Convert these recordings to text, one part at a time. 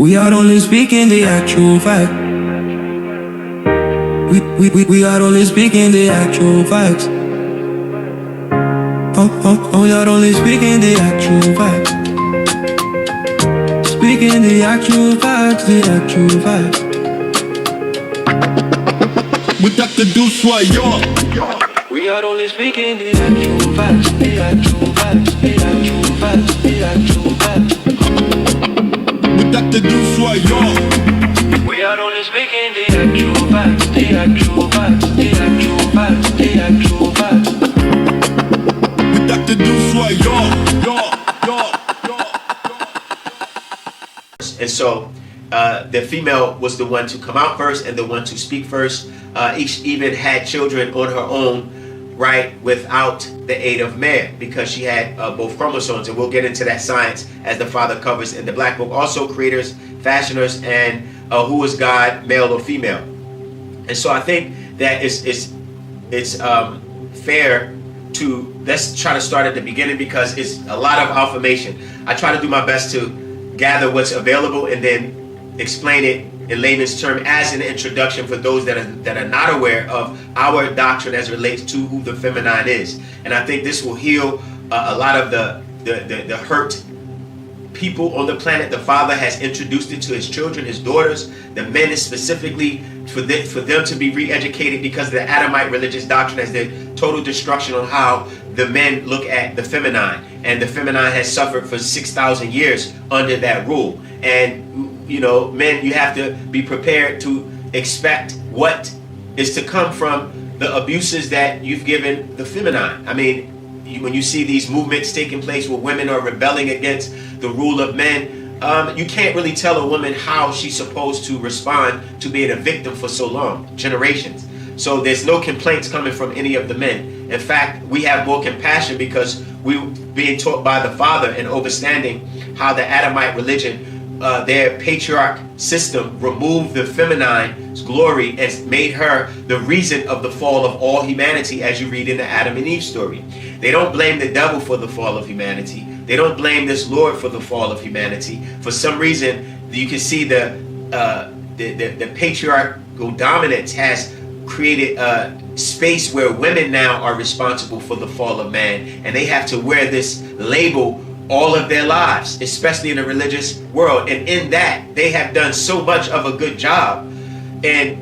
We are only speaking the actual fact. We are only speaking the actual facts. We are only speaking the actual facts. Speaking the actual facts, the actual facts. We got to do soyons. We are only speaking the actual facts, the actual facts, the actual facts, the actual facts. We got to do soyons. We are only speaking the actual facts, the actual facts, the actual facts, the actual facts. We got to do soyons. And so the female was the one to come out first and the one to speak first. Each even had children on her own, right, without the aid of man, because she had both chromosomes. And we'll get into that science as the father covers in the Black Book. Also creators, fashioners, and who is God, male or female. And so I think that it's fair to, let's try to start at the beginning, because it's a lot of information. I try to do my best to gather what's available and then explain it in layman's term as an introduction for those that are not aware of our doctrine as it relates to who the Femi-Nine is. And I think this will heal a lot of the hurt people on the planet. The Father has introduced it to his children, his daughters, the men specifically, for them to be re-educated, because the Adamite religious doctrine has the total destruction on how the men look at the Femi-Nine. And the Femi-Nine has suffered for 6,000 years under that rule. And you know, men, you have to be prepared to expect what is to come from the abuses that you've given the Femi-Nine. I mean, when you see these movements taking place where women are rebelling against the rule of men, you can't really tell a woman how she's supposed to respond to being a victim for so long, generations. So there's no complaints coming from any of the men. In fact, we have more compassion because we're being taught by the Father and understanding how the Adamite religion, their patriarch system, removed the Femi-Nine's glory and made her the reason of the fall of all humanity, as you read in the Adam and Eve story. They don't blame the devil for the fall of humanity. They don't blame this Lord for the fall of humanity. For some reason, you can see the patriarchal dominance has created a space where women now are responsible for the fall of man, and they have to wear this label all of their lives, especially in the religious world. And in that, they have done so much of a good job in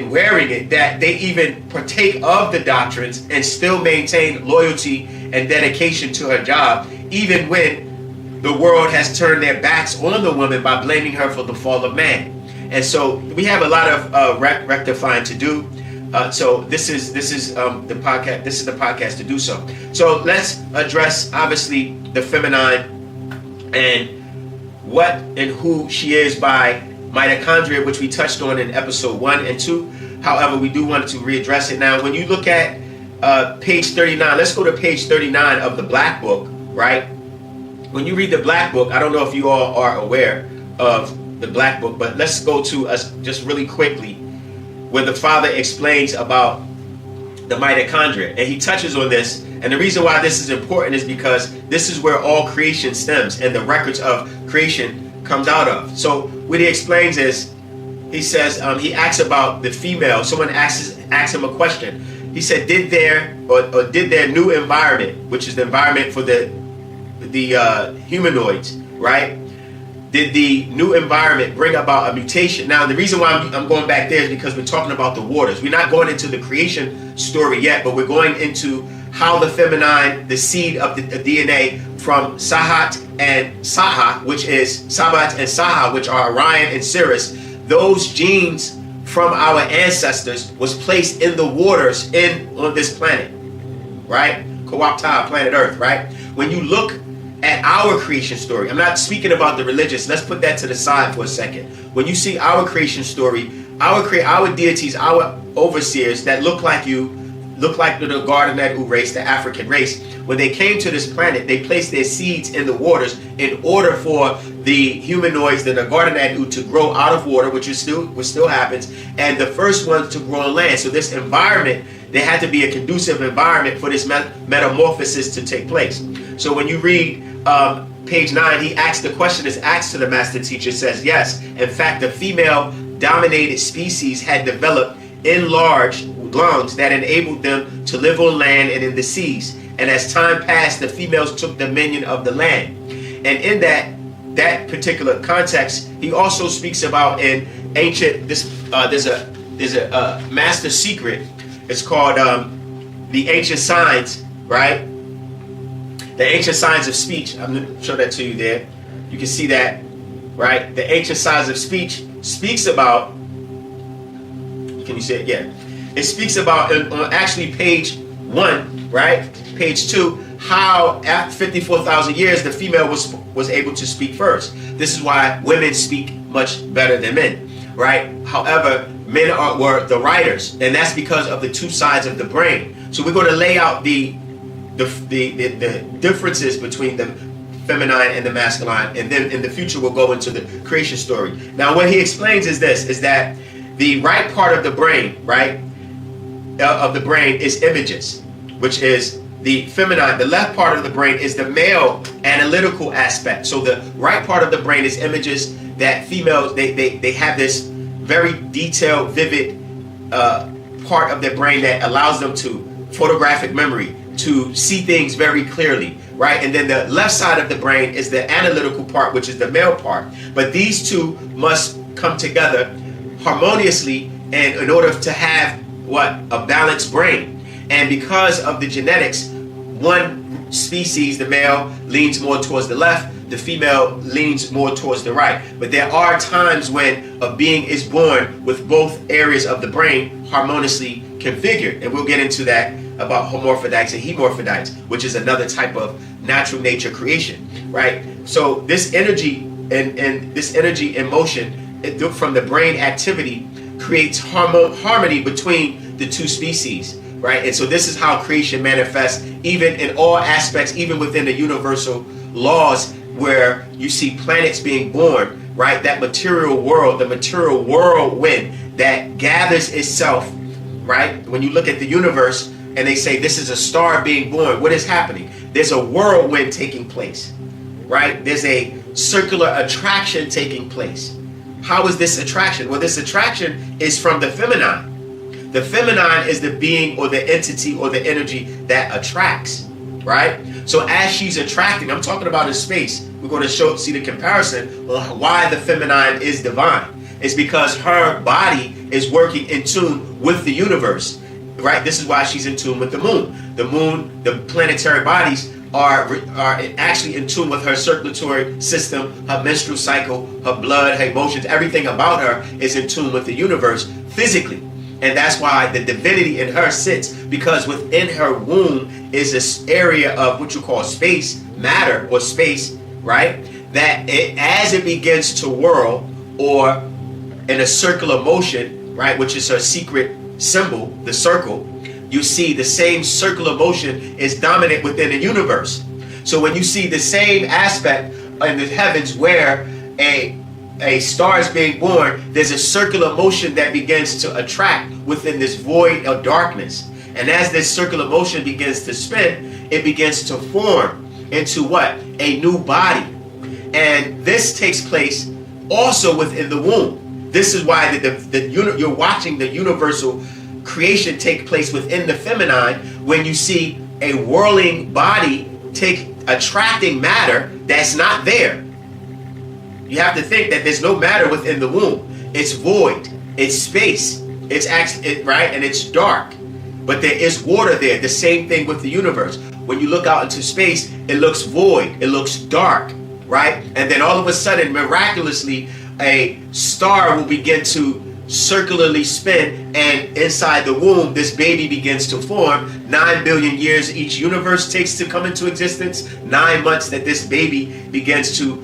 wearing it that they even partake of the doctrines and still maintain loyalty and dedication to her job, even when the world has turned their backs on the woman by blaming her for the fall of man. And so we have a lot of rectifying to do. So this is the podcast. This is the podcast to do so. So let's address obviously the Femi-Nine and what and who she is by Mitochondria, which we touched on in episode 1 and 2. However, we do want to readdress it now. When you look at page 39, let's go to page 39 of the Black Book, right? When you read the Black Book, I don't know if you all are aware of the Black Book, but let's go to us just really quickly, where the Father explains about the mitochondria, and he touches on this. And the reason why this is important is because this is where all creation stems and the records of creation comes out of. So what he explains is, he says, he asks about the female. Someone asks him a question. He said, did their new environment, which is the environment for the humanoids, right? Did the new environment bring about a mutation? Now, the reason why I'm going back there is because we're talking about the waters. We're not going into the creation story yet, but we're going into how the Femi-Nine, the seed of the DNA from Sahat and Saha, which is Sabat and Saha, which are Orion and Sirius, those genes from our ancestors was placed in the waters on this planet, right? Nuwaupian planet Earth, right? When you look at our creation story, I'm not speaking about the religious, let's put that to the side for a second. When you see our creation story, our deities, our overseers that look like you, look like the Garden race, the African race, when they came to this planet, they placed their seeds in the waters in order for the humanoids, the Garden to grow out of water, which still happens, and the first ones to grow on land. So this environment, there had to be a conducive environment for this metamorphosis to take place. So when you read page 9, he asks the question is asked to the master teacher, says, yes, in fact, the female dominated species had developed enlarged lungs that enabled them to live on land and in the seas. And as time passed, the females took dominion of the land. And in that particular context, he also speaks about in ancient, there's a master secret. It's called the ancient signs, right? The ancient signs of speech. I'm going to show that to you there. You can see that, right? The ancient signs of speech speaks about, can you see it? Yeah. It speaks about, on actually page 1, right? Page 2, how after 54,000 years the female was able to speak first. This is why women speak much better than men, right? However, men were the writers, and that's because of the two sides of the brain. So we're going to lay out the differences between the feminine and the masculine, and then in the future we'll go into the creation story. Now what he explains is this, is that the right part of the brain, right, of the brain is images, which is the feminine. The left part of the brain is the male analytical aspect. So the right part of the brain is images that females, they have this very detailed, vivid part of their brain that allows them to photographic memory, to see things very clearly, right? And then the left side of the brain is the analytical part, which is the male part. But these two must come together harmoniously, and in order to have what? A balanced brain. And because of the genetics, one species, the male, leans more towards the left, the female leans more towards the right. But there are times when a being is born with both areas of the brain harmoniously configured. And we'll get into that about hermaphrodites and hemorphodites, which is another type of natural nature creation, right? So this energy and this energy in motion from the brain activity creates harmony between the two species, right? And so this is how creation manifests, even in all aspects, even within the universal laws, where you see planets being born, right? That material world, the material whirlwind that gathers itself, right? When you look at the universe and they say this is a star being born, what is happening? There's a whirlwind taking place, right? There's a circular attraction taking place. How is this attraction? Well, this attraction is from the feminine. The feminine is the being or the entity or the energy that attracts, right? So as she's attracting, I'm talking about in space, we're going to see the comparison on why the feminine is divine. It's because her body is working in tune with the universe, right? This is why she's in tune with the moon. The moon, the planetary bodies are actually in tune with her circulatory system, her menstrual cycle, her blood, her emotions. Everything about her is in tune with the universe physically. And that's why the divinity in her sits, because within her womb is this area of what you call space, matter, or space, right? That as it begins to whirl, or in a circular motion, right, which is her secret symbol, the circle, you see the same circular motion is dominant within the universe. So when you see the same aspect in the heavens where a star is being born, there's a circular motion that begins to attract within this void of darkness. And as this circular motion begins to spin, it begins to form into what? A new body. And this takes place also within the womb. This is why you're watching the universal creation take place within the feminine when you see a whirling body attracting matter that's not there. You have to think that there's no matter within the womb. It's void. It's space. It's actually right, and it's dark. But there is water there. The same thing with the universe. When you look out into space, it looks void. It looks dark, right? And then all of a sudden, miraculously, a star will begin to circularly spin, and inside the womb, this baby begins to form. 9 billion years each universe takes to come into existence. 9 months that this baby begins to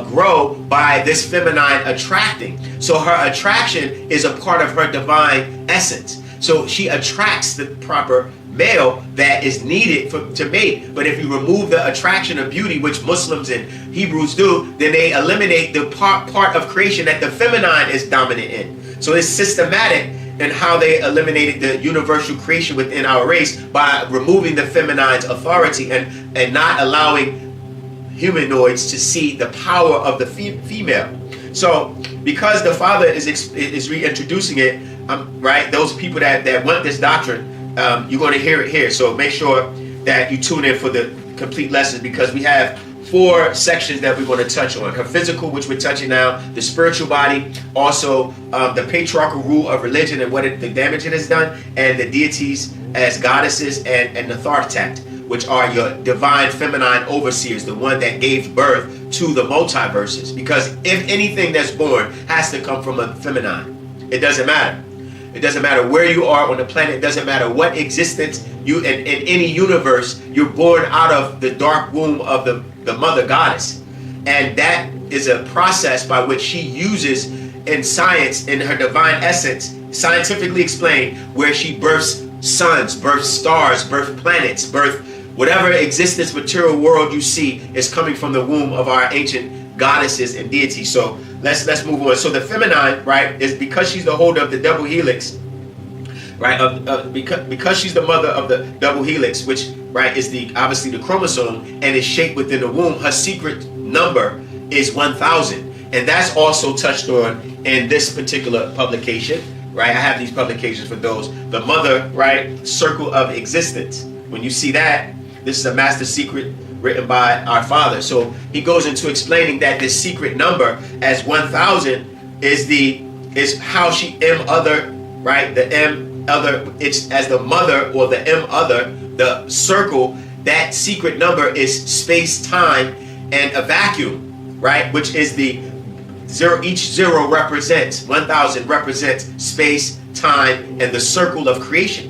grow by this feminine attracting. So her attraction is a part of her divine essence. So she attracts the proper male that is needed to mate. But if you remove the attraction of beauty, which Muslims and Hebrews do, then they eliminate the part of creation that the feminine is dominant in. So it's systematic in how they eliminated the universal creation within our race by removing the feminine's authority and not allowing humanoids to see the power of the female. So because the father is reintroducing it, right, those people that want this doctrine, you're going to hear it here. So make sure that you tune in for the complete lessons, because we have 4 sections that we're going to touch on. Her physical, which we're touching now, the spiritual body, also the patriarchal rule of religion and the damage it has done, and the deities as goddesses and Nethartat, which are your divine feminine overseers, the one that gave birth to the multiverses. Because if anything that's born has to come from a feminine, it doesn't matter. It doesn't matter where you are on the planet. It doesn't matter what existence you in any universe, you're born out of the dark womb of the mother goddess. And that is a process by which she uses in science, in her divine essence, scientifically explained, where she births suns, births stars, births planets, births whatever existence, material world you see is coming from the womb of our ancient goddesses and deities. So let's move on. So the feminine, right, is because she's the holder of the double helix, right? Because she's the mother of the double helix, which, right, is obviously the chromosome and is shaped within the womb. Her secret number is 1000, and that's also touched on in this particular publication, right? I have these publications for those. The mother, right, circle of existence. When you see that, this is a master secret written by our father. So he goes into explaining that this secret number as 1000 is how she M other, right? The M other, it's as the mother, or the M other, the circle. That secret number is space, time, and a vacuum, right? Which is the zero. Each zero represents 1000 represents space, time, and the circle of creation.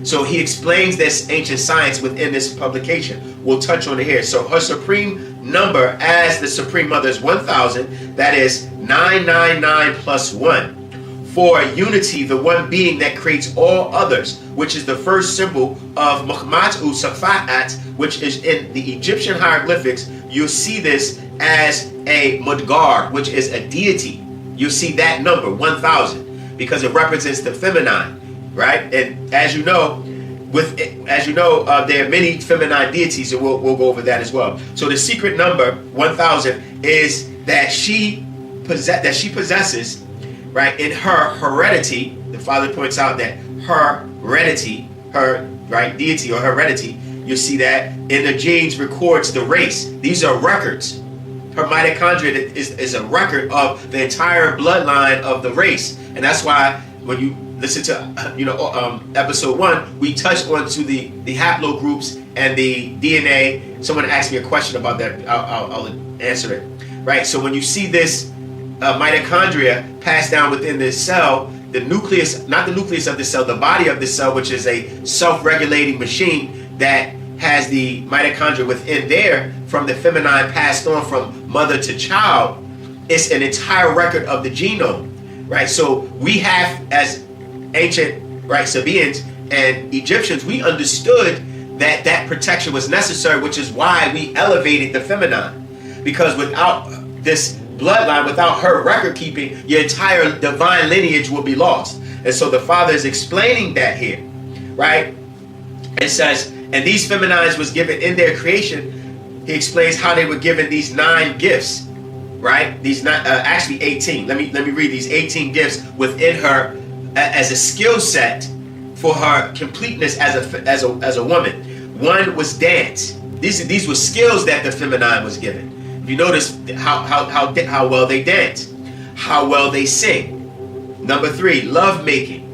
So he explains this ancient science within this publication. We'll touch on it here. So her supreme number as the Supreme Mother is 1000. That is 999 plus 1. For unity, the one being that creates all others, which is the first symbol of Muhammadu Safa'at, which is in the Egyptian hieroglyphics. You'll see this as a Mudgar, which is a deity. You'll see that number, 1000, because it represents the feminine. Right, and as you know, there are many feminine deities, and we'll go over that as well. So the secret number 1000 is that she possesses, right, in her heredity. The father points out that her heredity, her right deity or heredity, you see that in the genes records the race. These are records. Her mitochondria is a record of the entire bloodline of the race, and that's why when you listen to episode 1, we touched on to the haplogroups and the DNA. Someone asked me a question about that. I'll answer it. Right. So when you see this mitochondria passed down within this cell, the nucleus, not the nucleus of the cell, the body of the cell, which is a self-regulating machine that has the mitochondria within there from the feminine passed on from mother to child, it's an entire record of the genome. Right. So we have, as ancient, right, Sabaeans and Egyptians, we understood that protection was necessary, which is why we elevated the feminine, because without this bloodline, without her record keeping, your entire divine lineage will be lost. And so the father is explaining that here, right? It says, and these feminines was given in their creation. He explains how they were given these 9 gifts, right? These actually 18. Let me read these 18 gifts within her as a skill set for her completeness as a woman. One was dance. These were skills that the feminine was given. If you notice how well they dance, how well they sing. Number 3, love making.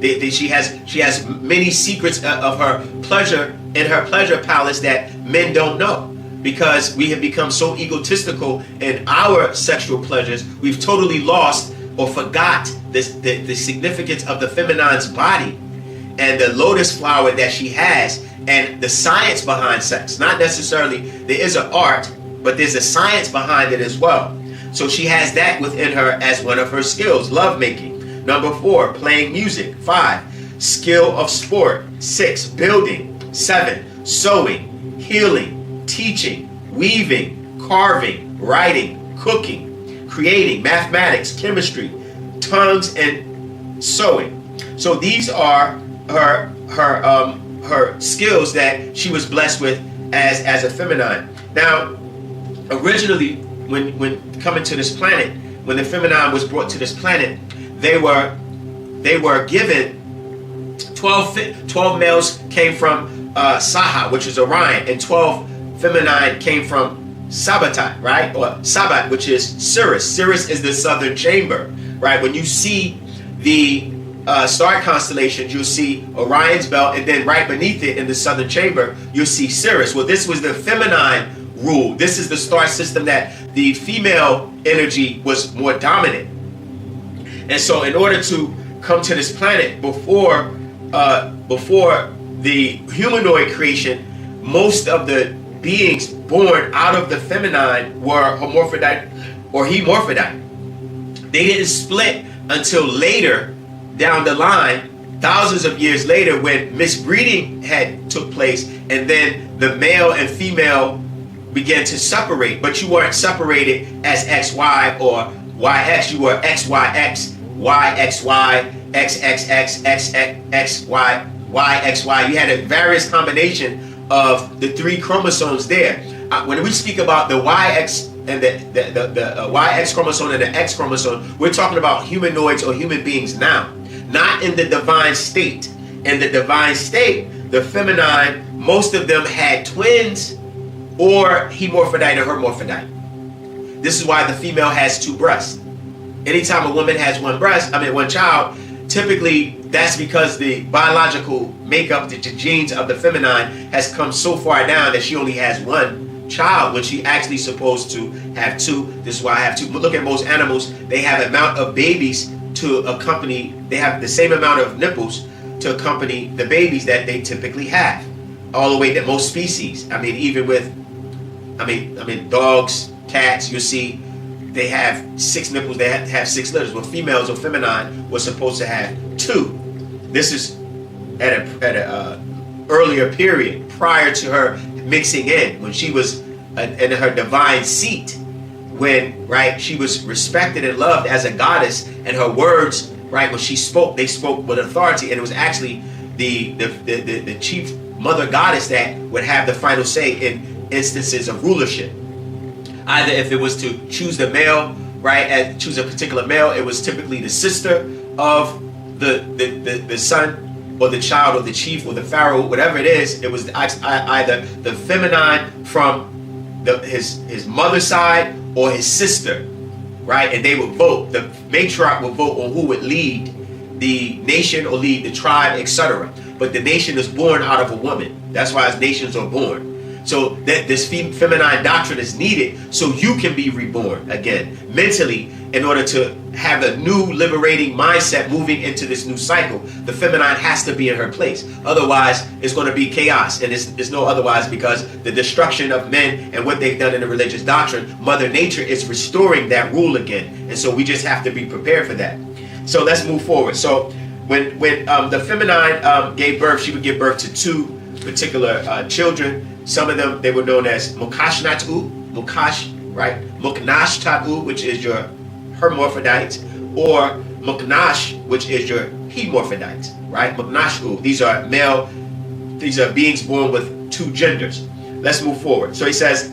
She has many secrets of her pleasure in her pleasure palace that men don't know, because we have become so egotistical in our sexual pleasures. We've totally lost or forgot the significance of the feminine's body and the lotus flower that she has, and the science behind sex. Not necessarily, there is an art, but there's a science behind it as well. So she has that within her as one of her skills, love making. Number 4, playing music. 5, skill of sport. 6, building. 7, sewing, healing, teaching, weaving, carving, writing, cooking, creating, mathematics, chemistry, tongues, and sewing. So these are her skills that she was blessed with as a feminine. Now, originally, when coming to this planet, when the Femi-Nine was brought to this planet, they were given 12 males came from Saha, which is Orion, and 12 Femi-Nine came from Sabbatai, right? Or Sabbat, which is Sirius. Sirius is the southern chamber, right? When you see the star constellations, you'll see Orion's belt, and then right beneath it in the southern chamber, you'll see Sirius. Well, this was the Femi-Nine rule. This is the star system that the female energy was more dominant. And so in order to come to this planet before the humanoid creation, most of the beings born out of the Femi-Nine were hermaphrodite or hemorphodite. They didn't split until later down the line, thousands of years later, when misbreeding had took place, and then the male and female began to separate. But you weren't separated as XY or YX. You were XYX, YXY, XXX, XXY, YXY. You had a various combination of the 3 chromosomes there. When we speak about the YX and the YX chromosome and the X chromosome, we're talking about humanoids or human beings now, not in the divine state. In the divine state, the Femi-Nine, most of them had twins or hemorphodite or hermaphrodite. This is why the female has 2 breasts. Anytime a woman has one child, typically that's because the biological makeup, the genes of the Femi-Nine has come so far down that she only has 1 child when she actually supposed to have 2. This is why I have 2. But look at most animals, they have an amount of babies to accompany, they have the same amount of nipples to accompany the babies that they typically have. All the way to most species. Even with dogs, cats, you see they have 6 nipples, they have 6 litters. Well, females or Femi-Nine were supposed to have 2. This is at a earlier period prior to her mixing in, when she was in her divine seat, when she was respected and loved as a goddess, and her words, when she spoke, they spoke with authority, and it was actually the chief mother goddess that would have the final say in instances of rulership. Either if it was to choose the male, and choose a particular male, it was typically the sister of the son or the child or the chief or the pharaoh, whatever it is. It was either the Femi-Nine from his mother's side or his sister, and they would vote. The matriarch would vote on who would lead the nation or lead the tribe, etc. But the nation is born out of a woman. That's why nations are born. So that this Femi-Nine doctrine is needed so you can be reborn again mentally, in order to have a new liberating mindset moving into this new cycle. The Femi-Nine has to be in her place. Otherwise, it's going to be chaos. And it's no otherwise, because the destruction of men and what they've done in the religious doctrine, Mother Nature is restoring that rule again. And so we just have to be prepared for that. So let's move forward. So when the Femi-Nine gave birth, she would give birth to 2 particular children. Some of them, they were known as Mukashnatu, Muknashtatu, which is your hermaphrodites, or Muknash, which is your hemorphodite, Muknashu. These are beings born with 2 genders. Let's move forward. So he says,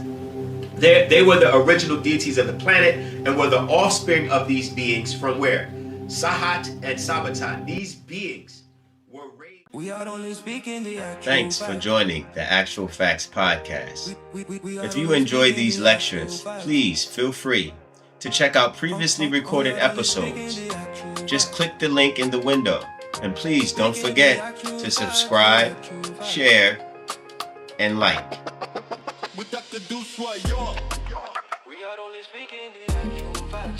they were the original deities of the planet and were the offspring of these beings from where? Sahat and Sabbatai. These beings were raised. Thanks for joining the Actual Facts Podcast. If you enjoy these lectures, please feel free to check out previously recorded episodes. Just click the link in the window, and please don't forget to subscribe, share, and like. We are only speaking the actual facts.